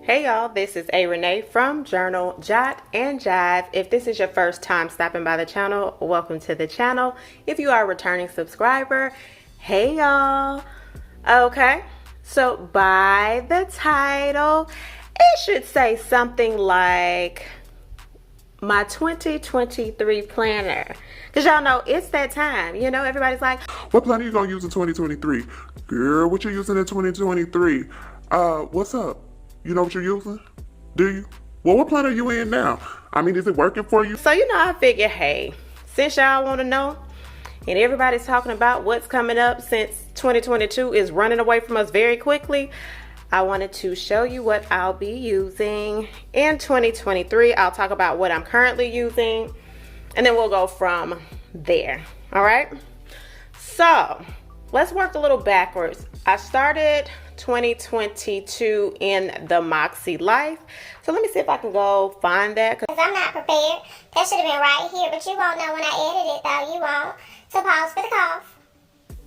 Hey y'all, this is A. Renee from Journal, Jot, and Jive. If this is your first time stopping by the channel, welcome to the channel. If you are a returning subscriber, hey y'all. Okay, so by the title, it should say something like my 2023 planner. Because y'all know it's that time. You know, everybody's like, what planner you gonna use in 2023? Girl, what you using in 2023? What's up? You know what you're using? Do you? Well, what planner are you in now? I mean, is it working for you? so I figured, hey, since y'all want to know, and everybody's talking about what's coming up since 2022 is running away from us very quickly, I wanted to show you what I'll be using in 2023. I'll talk about what I'm currently using, and then we'll go from there. All right? So, let's work a little backwards. I started 2022 in the Moxie Life. So let me see if I can go find that. Because I'm not prepared. That should have been right here, but you won't know when I edit it though. You won't. So pause for the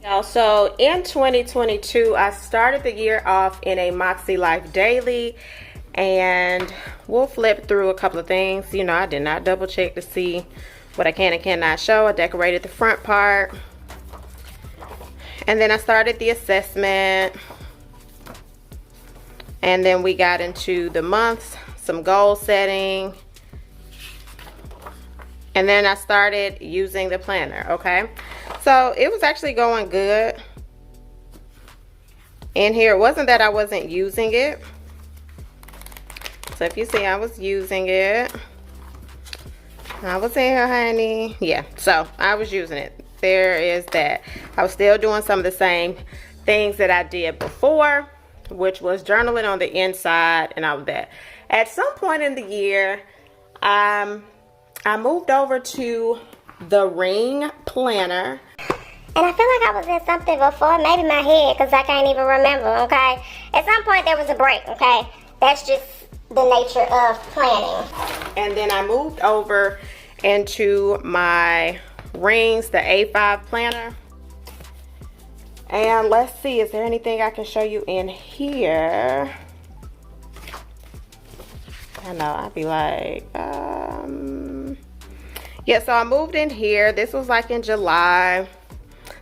cough. So in 2022, I started the year off in a Moxie Life Daily. And we'll flip through a couple of things. You know, I did not double check to see what I can and cannot show. I decorated the front part. And then I started the assessment. And then we got into the months, some goal setting. And then I started using the planner, okay? So it was actually going good. In here, it wasn't that I wasn't using it. So if you see, I was using it. I was in here, honey. Yeah, so I was using it. There is that. I was still doing some of the same things that I did before, which was journaling on the inside and all of that. At some point in the year, I moved over to the Ring Planner. And I feel like I was in something before, maybe my head, because I can't even remember, okay? At some point there was a break, okay? That's just the nature of planning. And then I moved over into my Rings, the A5 planner. And let's see, is there anything I can show you in here? I know, I'd be like, yeah, so I moved in here. This was like in July.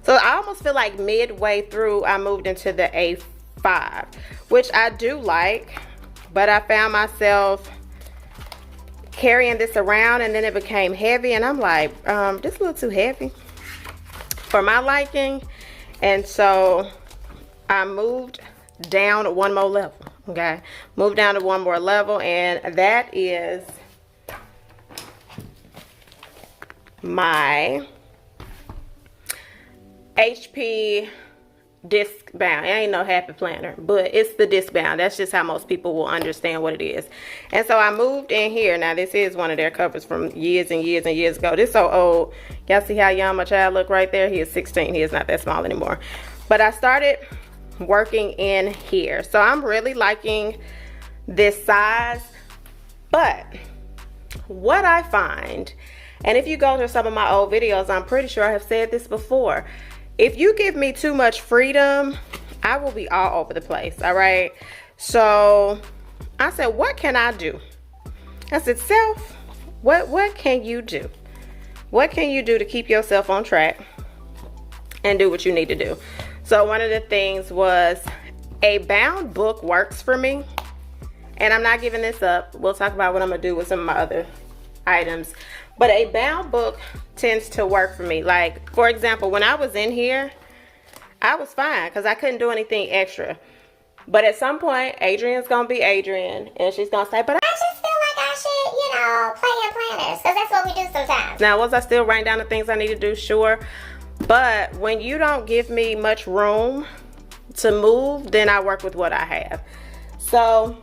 So I almost feel like midway through, I moved into the A5, which I do like, but I found myself carrying this around and then it became heavy. And I'm like, this is a little too heavy for my liking. And so I moved down one more level, okay? Moved down to one more level, and that is my HP disc bound. It ain't no happy planner, but it's the disc bound. That's just how most people will understand what it is. And so I moved in here. Now this is one of their covers from years and years and years ago. This is so old. Y'all see how young my child look right there? He is 16. He is not that small anymore. But I started working in here. So I'm really liking this size. But what I find, and if you go to some of my old videos, I'm pretty sure I have said this before. If you give me too much freedom, I will be all over the place, all right? So I said, what can I do? I said, self, what can you do? What can you do to keep yourself on track and do what you need to do? So one of the things was a bound book works for me. And I'm not giving this up. We'll talk about what I'm gonna do with some of my other items. But a bound book tends to work for me. Like, for example, when I was in here, I was fine because I couldn't do anything extra. But at some point, Adrian's going to be Adrian, and she's going to say, but I just feel like I should, play in planners, because that's what we do sometimes. Now, was I still writing down the things I need to do? Sure. But when you don't give me much room to move, then I work with what I have. So,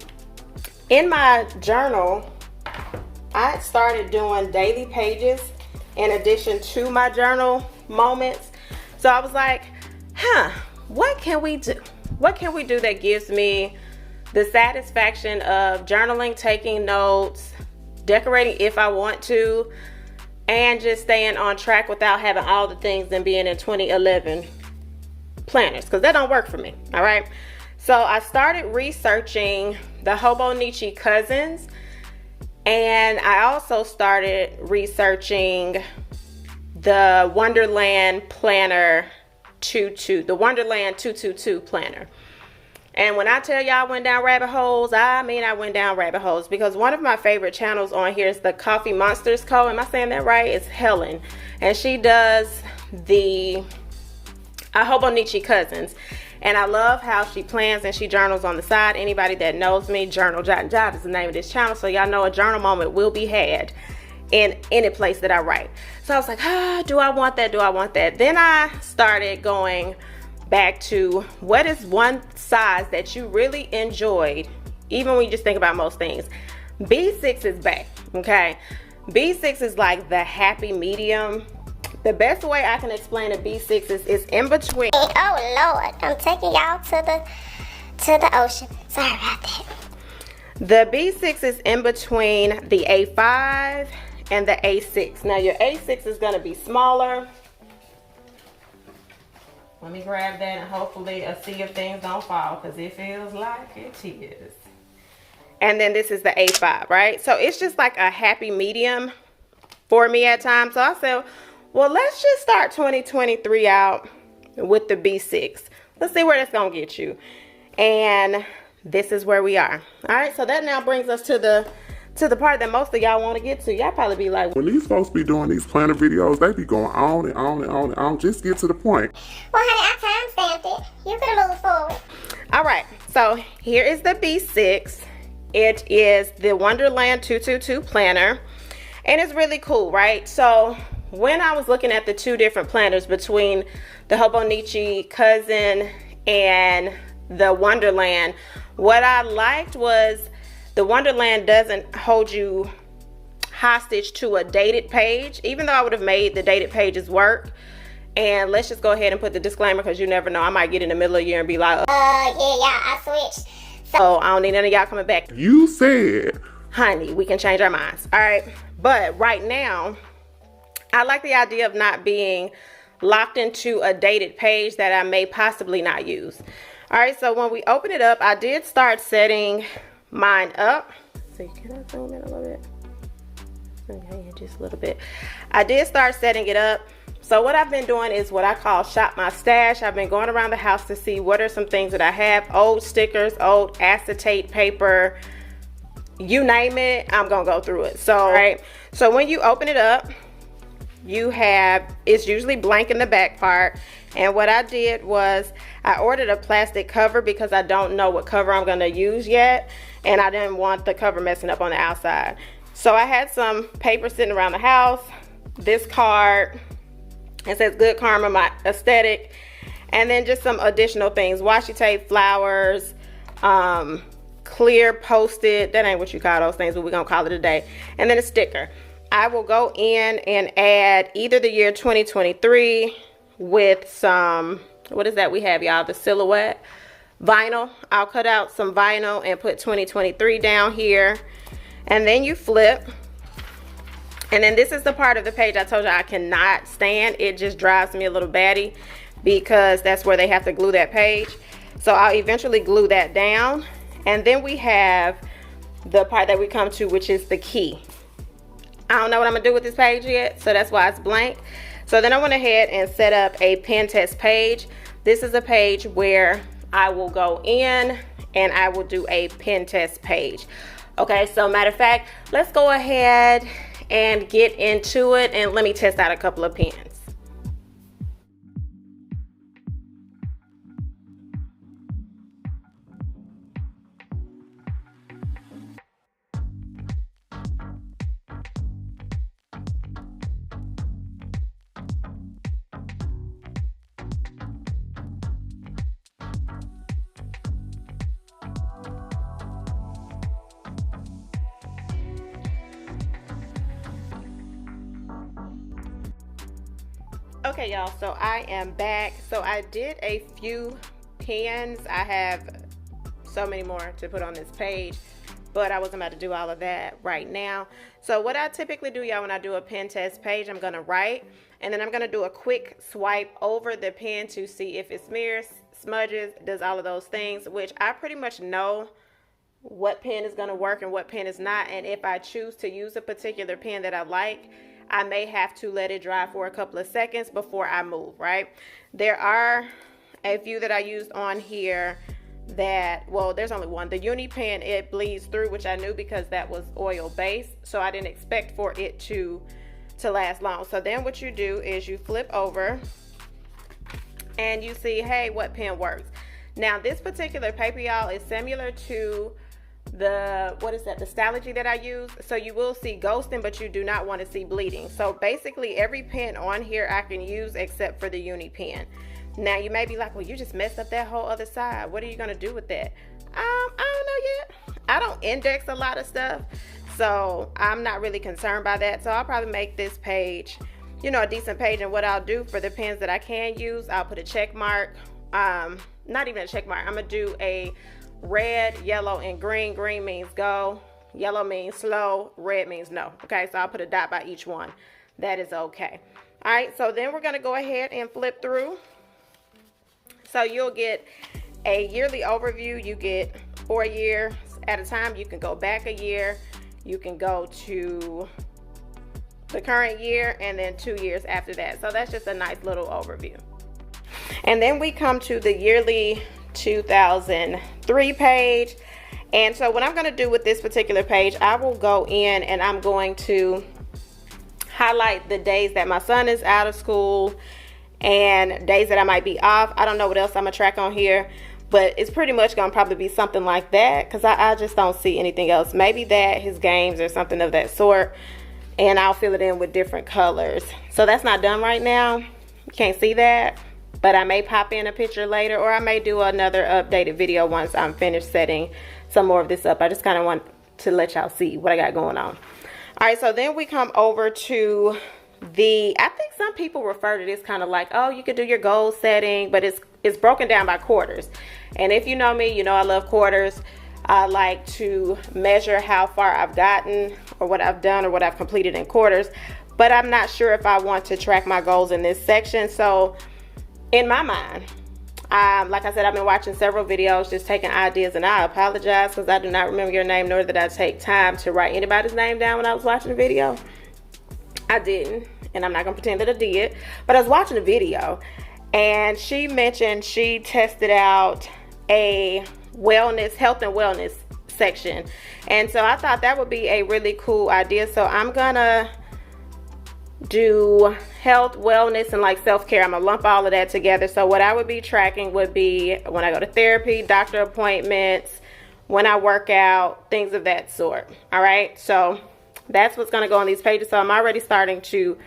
in my journal, I started doing daily pages in addition to my journal moments. So I was like, what can we do? What can we do that gives me the satisfaction of journaling, taking notes, decorating if I want to, and just staying on track without having all the things and being in 2011 planners, because that don't work for me, all right? So I started researching the Hobonichi cousins, and I also started researching the Wonderland Planner the Wonderland 222 planner. And when I tell y'all I went down rabbit holes, I mean I went down rabbit holes, because one of my favorite channels on here is the Coffee Monsters Co. Am I saying that right? It's Helen, and she does the Hobonichi cousins. And I love how she plans and she journals on the side. Anybody that knows me, Journal Jot and Jot is the name of this channel, so y'all know a journal moment will be had in any place that I write. So I was like, do I want that? Do I want that? Then I started going back to what is one size that you really enjoyed, even when you just think about most things. B6 is back, okay? B6 is like the happy medium. The best way I can explain a B6 is it's in between. Oh Lord, I'm taking y'all to the ocean. Sorry about that. The B6 is in between the A5 and the A6. Now your A6 is gonna be smaller. Let me grab that and hopefully a sea of things don't fall, because it feels like it is. And then this is the A5, right? So it's just like a happy medium for me at times. So I said, well, let's just start 2023 out with the B6. Let's see where that's gonna get you. And this is where we are. All right, so that now brings us to the part that most of y'all want to get to. Y'all probably be like, When these folks be doing these planner videos, they be going on and on and on and on. Just get to the point. Well, honey, I time-stamped it. You could move forward. all right, so here is the B6. It is the Wonderland 222 planner, and it's really cool, right? So when I was looking at the two different planners between the Hobonichi cousin and the Wonderland, what I liked was the Wonderland doesn't hold you hostage to a dated page, even though I would have made the dated pages work. And let's just go ahead and put the disclaimer, because you never know, I might get in the middle of the year and be like, Yeah, I switched. so I don't need none of y'all coming back. You said. Honey, we can change our minds. All right, but right now I like the idea of not being locked into a dated page that I may possibly not use. All right, so when we open it up, I did start setting mine up. So can I zoom in a little bit? Okay, just a little bit. I did start setting it up. So what I've been doing is what I call shop my stash. I've been going around the house to see what are some things that I have, old stickers, old acetate paper, you name it, I'm gonna go through it. So, all right, so when you open it up, you have, it's usually blank in the back part. And what I did was I ordered a plastic cover because I don't know what cover I'm gonna use yet, and I didn't want the cover messing up on the outside. So I had some paper sitting around the house, this card, it says Good Karma, my aesthetic, and then just some additional things, washi tape, flowers, clear Post-it, that ain't what you call those things, but we're gonna call it a day, and then a sticker. I will go in and add either the year 2023 with some, what is that we have, y'all? The silhouette vinyl. I'll cut out some vinyl and put 2023 down here. And then you flip. And then this is the part of the page I told you I cannot stand. It just drives me a little batty because that's where they have to glue that page. So I'll eventually glue that down. And then we have the part that we come to, which is the key. I don't know what I'm gonna do with this page yet, so that's why it's blank. So then I went ahead and set up a pen test page. This is a page where I will go in and I will do a pen test page. Okay, so matter of fact, let's go ahead and get into it, and let me test out a couple of pens. Okay, y'all, so I am back. So I did a few pens. I have so many more to put on this page, but I wasn't about to do all of that right now. So what I typically do, y'all, when I do a pen test page, I'm gonna write, and then I'm gonna do a quick swipe over the pen to see if it smudges, does all of those things, which I pretty much know what pen is going to work and what pen is not. And if I choose to use a particular pen that I like, I may have to let it dry for a couple of seconds before I move, right? There are a few that I used on here that, well, there's only one. The uni pen, it bleeds through, which I knew because that was oil based, so I didn't expect for it to last long. So then what you do is you flip over and you see, hey, what pen works. Now this particular paper, y'all, is similar to the, what is that, the Stalogy that I use. So you will see ghosting, but you do not want to see bleeding. So basically every pen on here I can use except for the uni pen. Now you may be like, well, you just messed up that whole other side. What are you going to do with that? I don't know yet. I don't index a lot of stuff, so I'm not really concerned by that. So I'll probably make this page, you know, a decent page. And what I'll do for the pens that I can use, I'll put a check mark. Not even a check mark. I'm going to do a red, yellow, and green. Green means go. Yellow means slow. Red means no. Okay, so I'll put a dot by each one. That is okay. All right, so then we're going to go ahead and flip through. So you'll get a yearly overview. You get 4 years at a time. You can go back a year. You can go to the current year and then 2 years after that. So that's just a nice little overview. And then we come to the yearly 2003 page. And so what I'm going to do with this particular page, I will go in and I'm going to highlight the days that my son is out of school and days that I might be off. I don't know what else I'm gonna track on here, but it's pretty much gonna probably be something like that, because I just don't see anything else. Maybe that, his games or something of that sort, and I'll fill it in with different colors. So that's not done right now. You can't see that, but I may pop in a picture later, or I may do another updated video once I'm finished setting some more of this up. I just kind of want to let y'all see what I got going on. All right, so then we come over to I think some people refer to this kind of like, oh, you could do your goal setting, but it's broken down by quarters. And if you know me, you know I love quarters. I like to measure how far I've gotten or what I've done or what I've completed in quarters, but I'm not sure if I want to track my goals in this section. So in my mind, like I said, I've been watching several videos, just taking ideas, and I apologize because I do not remember your name, nor did I take time to write anybody's name down when I was watching the video. I didn't, and I'm not gonna pretend that I did, but I was watching a video and she mentioned she tested out a health and wellness section, and so I thought that would be a really cool idea. So I'm gonna do health, wellness, and like self-care. I'm gonna lump all of that together. So what I would be tracking would be when I go to therapy, doctor appointments, when I work out, things of that sort. All right, so that's what's going to go on these pages. So I'm already starting to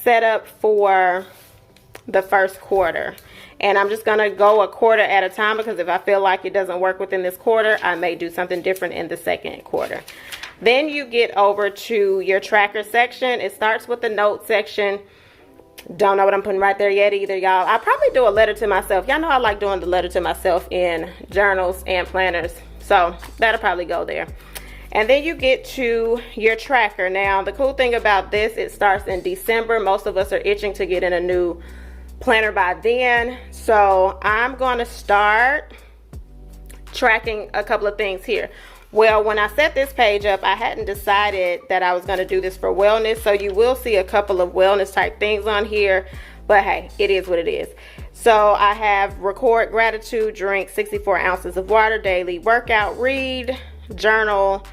set up for the first quarter. And I'm just going to go a quarter at a time, because if I feel like it doesn't work within this quarter, I may do something different in the second quarter. Then you get over to your tracker section. It starts with the note section. Don't know what I'm putting right there yet either, y'all. I'll probably do a letter to myself. Y'all know I like doing the letter to myself in journals and planners. So that'll probably go there. And then you get to your tracker. Now, the cool thing about this, it starts in December. Most of us are itching to get in a new planner by then. So I'm going to start tracking a couple of things here. Well, when I set this page up, I hadn't decided that I was going to do this for wellness. So you will see a couple of wellness type things on here. But hey, it is what it is. So I have record gratitude, drink 64 ounces of water daily, workout, read, journal,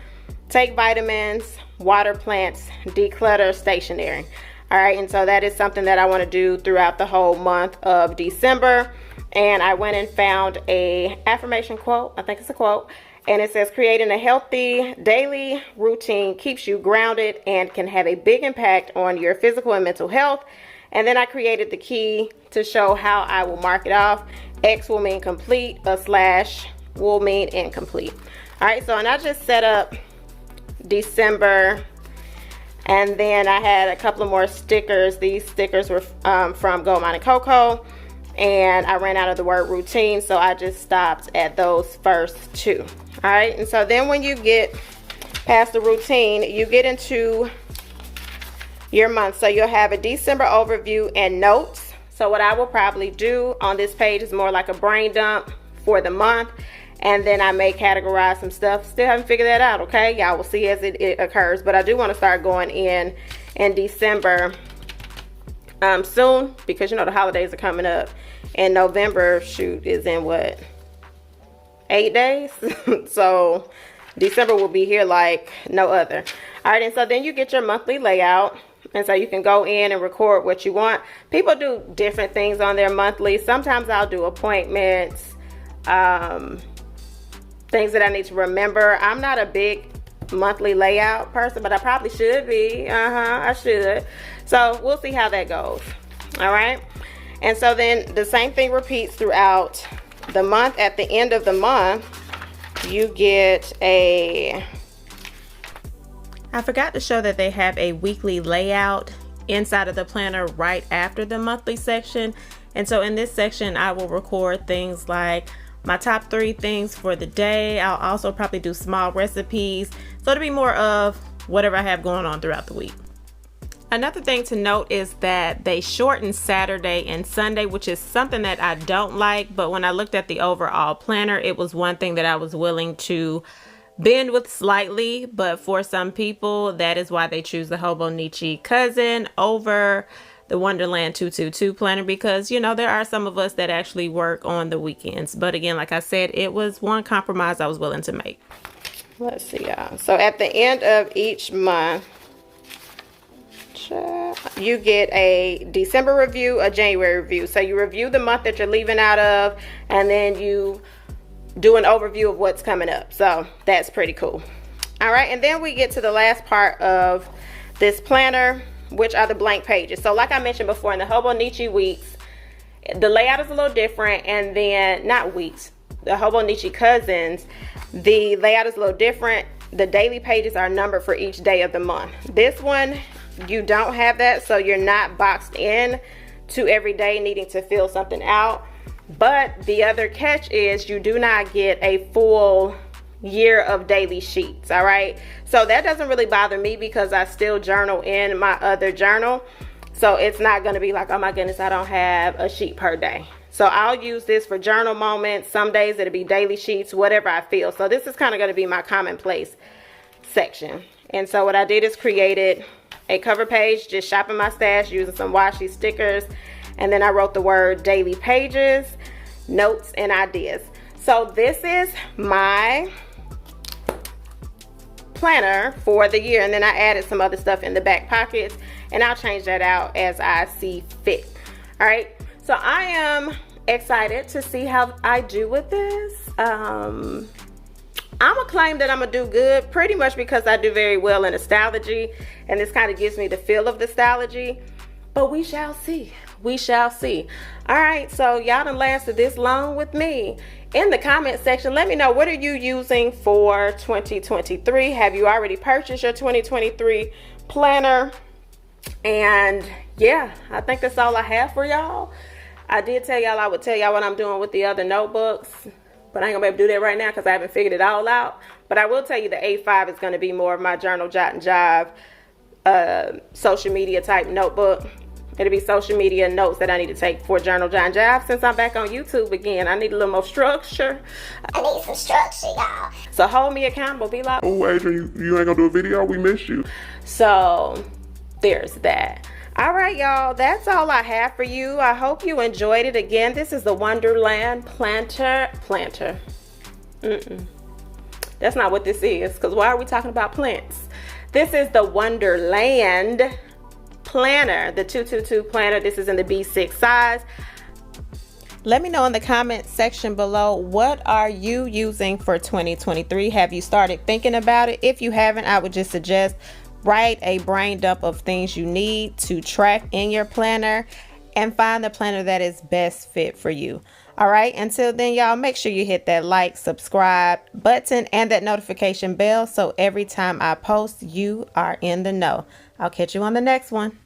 take vitamins, water plants, declutter stationery. All right, and so that is something that I want to do throughout the whole month of December. And I went and found a affirmation quote. I think it's a quote. And it says, creating a healthy daily routine keeps you grounded and can have a big impact on your physical and mental health. And then I created the key to show how I will mark it off. X will mean complete, a slash will mean incomplete. All right, so and I just set up December, and then I had a couple of more stickers. These stickers were from Gold Mine and Cocoa, and I ran out of the word routine, so I just stopped at those first two. All right, and so then when you get past the routine, you get into your month. So you'll have a December overview and notes. So what I will probably do on this page is more like a brain dump for the month, and then I may categorize some stuff. Still haven't figured that out, okay? Y'all will see as it occurs, but I do want to start going in December soon, because you know the holidays are coming up, and November shoot is in what, 8 days? So December will be here like no other. All right, and so then you get your monthly layout, and so you can go in and record what you want. People do different things on their monthly. Sometimes I'll do appointments, things that I need to remember. I'm not a big monthly layout person, but I probably should be. I should. So we'll see how that goes. All right, and so then the same thing repeats throughout the month. At the end of the month, you get I forgot to show that they have a weekly layout inside of the planner right after the monthly section. And so in this section, I will record things like my top 3 things for the day. I'll also probably do small recipes. So it'll be more of whatever I have going on throughout the week. Another thing to note is that they shorten Saturday and Sunday, which is something that I don't like. But when I looked at the overall planner, it was one thing that I was willing to bend with slightly. But for some people, that is why they choose the Hobonichi Cousin over the Wonderland 222 planner, because you know there are some of us that actually work on the weekends. But again, like I said, it was one compromise I was willing to make. Let's see, y'all. So at the end of each month, you get a December review, a January review. So you review the month that you're leaving out of, and then you do an overview of what's coming up. So that's pretty cool. All right, and then we get to the last part of this planner, which are the blank pages. So like I mentioned before, in the Hobonichi weeks, the layout is a little different, and then not weeks, the Hobonichi Cousins, the layout is a little different. The daily pages are numbered for each day of the month. This one, you don't have that, so you're not boxed in to every day needing to fill something out. But the other catch is you do not get a full year of daily sheets. All right, so that doesn't really bother me because I still journal in my other journal, so it's not going to be like, oh my goodness, I don't have a sheet per day. So I'll use this for journal moments. Some days it'll be daily sheets, whatever I feel. So this is kind of going to be my commonplace section. And so what I did is created a cover page, just shopping my stash using some washi stickers, and then I wrote the word daily pages, notes, and ideas. So this is my planner for the year, and then I added some other stuff in the back pockets, and I'll change that out as I see fit. All right, so I am excited to see how I do with this. I'm gonna claim that I'm gonna do good, pretty much because I do very well in astrology, and this kind of gives me the feel of the astrology, but we shall see. We shall see. All right, so y'all done lasted this long with me. In the comment section, let me know, what are you using for 2023? Have you already purchased your 2023 planner? And yeah, I think that's all I have for y'all. I did tell y'all I would tell y'all what I'm doing with the other notebooks, but I ain't gonna be able to do that right now because I haven't figured it all out. But I will tell you the A5 is gonna be more of my journal, jot and jive, social media type notebook. It'll be social media notes that I need to take for journal, jot and jive. Since I'm back on YouTube again, I need a little more structure. I need some structure, y'all. So hold me accountable. Be like, Oh, Adrian, you ain't gonna do a video? We missed you. so there's that. All right, y'all, that's all I have for you. I hope you enjoyed it. Again, this is the Wonderland Planner. That's not what this is, because why are we talking about plants? This is the Wonderland Planner, the 222 planner. This is in the B6 size. Let me know in the comment section below, what are you using for 2023? Have you started thinking about it? If you haven't, I would just suggest write a brain dump of things you need to track in your planner and find the planner that is best fit for you. All right, until then, y'all, make sure you hit that like, subscribe button and that notification bell so every time I post, you are in the know. I'll catch you on the next one.